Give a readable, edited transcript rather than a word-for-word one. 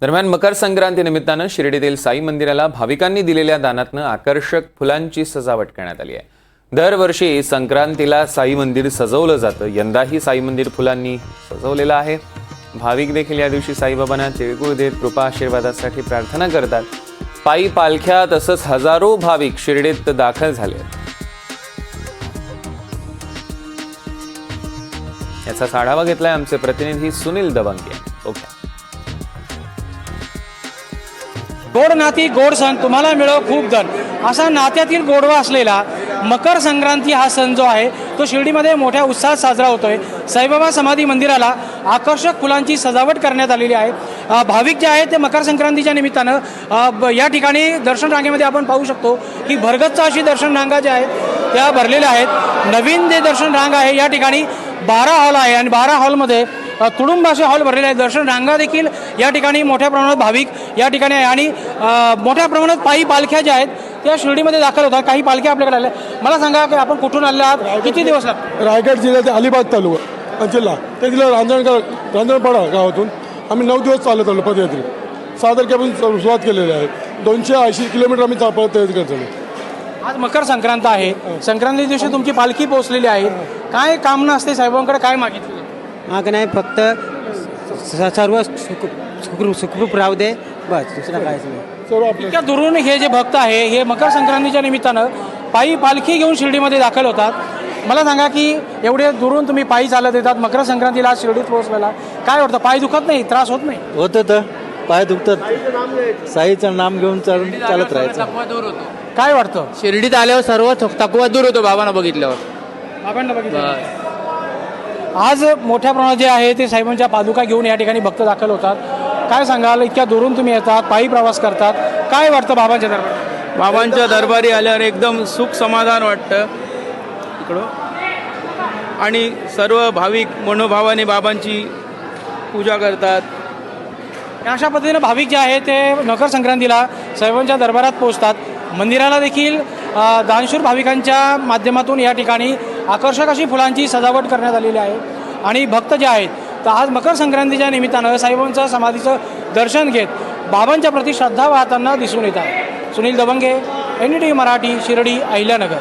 दरम्यान मकर संक्रांती निमित्तानं शिर्डीतील साई मंदिराला भाविकांनी दिलेल्या दानातनं आकर्षक फुलांची सजावट करण्यात आली आहे। दरवर्षी संक्रांतीला साई मंदिर सजवलं जातं, यंदाही साई मंदिर फुलांनी सजवलेलं आहे। भाविक देखील या दिवशी साईबाबांना तिळगुळ देत कृपा आशीर्वादासाठी प्रार्थना करतात। पायी पालख्या तसंच हजारो भाविक शिर्डीत दाखल झाले आहेत। याचा आढावा घेतलाय आमचे प्रतिनिधी सुनील दबंगे। गोड नाती गोड सण तुम्हाला मिळो खूप धन असा नात्यातील गोडवा असलेला मकर संक्रांती हा सण जो आहे तो शिर्डीमध्ये मोठ्या उत्साहात साजरा होतोय। साईबाबा समाधी मंदिराला आकर्षक फुलांची सजावट करण्यात आलेली आहे। भाविक जे आहेत ते मकर संक्रांतीच्या निमित्तानं या ठिकाणी दर्शन रांगेमध्ये आपण पाहू शकतो की भरगच्च अशी दर्शन रांगा ज्या आहेत त्या भरलेल्या आहेत। नवीन जे दर्शन रांग आहे या ठिकाणी 12 हॉल आहे आणि 12 हॉलमध्ये तुडुंब असे हॉल भरलेले आहेत। दर्शन रांगा देखील या ठिकाणी मोठ्या प्रमाणात भाविक या ठिकाणी आहे आणि मोठ्या प्रमाणात पायी पालख्या ज्या आहेत त्या शिर्डीमध्ये दाखल होतात। काही पालख्या आपल्याकडे आल्या। मला सांगा की आपण कुठून आले आहात, किती दिवस लागतात? रायगड जिल्ह्याचे अलिबाग तालुका जिल्हा ते जिल्हा रांजणपाडा गावातून आम्ही 9 दिवस चालत आलो पदयात्रे। 6 तारखेपासून सुरुवात केलेली आहे। 280 किलोमीटर आम्ही पदयात्रा करतो। आज मकर संक्रांत आहे, संक्रांती दिवशी तुमची पालखी पोहोचलेली आहे। काय कामना असते साहेबांकडे, काय मागितले? माग नाही, फक्त सर्व सुखरूप राहू दे, बस, दुसरं काहीच नाही। इतक्या दुरून हे जे भक्त आहे हे मकर संक्रांतीच्या निमित्तानं पायी पालखी घेऊन शिर्डीमध्ये दाखल होतात। मला सांगा की एवढे दुरून तुम्ही पायी चालत येतात, मकर संक्रांतीला शिर्डीत पोहोचलेला, काय वाटतं? पाय दुखत नाही, त्रास होत नाही? होतं तर पाय दुखतात, साईचं नाम घेऊन चालत राहायचं। काय वाटतं? शिर्डीत आल्यावर सर्व थकवा दूर होतो बाबांना बघितल्यावर। बाबांना बघितलं आज मोठ्या प्रमाणात जे आहे ते साहेबांच्या पादुका घेऊन या ठिकाणी भक्त दाखल होतात। काय सांगाल, इतक्या दुरून तुम्ही येतात, पायी प्रवास करतात, काय वाटतं बाबांच्या दरबारी? बाबांच्या दरबारी आल्यावर एकदम सुख समाधान वाटतं इकडं, आणि सर्व भाविक मनोभावाने बाबांची पूजा करतात। अशा पद्धतीने भाविक जे आहे ते मकर संक्रांतीला साहेबांच्या दरबारात पोहोचतात। मंदिराला देखील दानशूर भाविकांच्या माध्यमातून या ठिकाणी आकर्षक अशी फुलांची सजावट करण्यात आलेली आहे आणि भक्त जे आहेत तर आज मकर संक्रांतीच्या निमित्तानं साईबाबांच्या समाधीचं दर्शन घेत बाबांच्या प्रति श्रद्धा वाहताना दिसून येतात। सुनील दबंगे, NDTV मराठी, शिर्डी, अहिल्यानगर।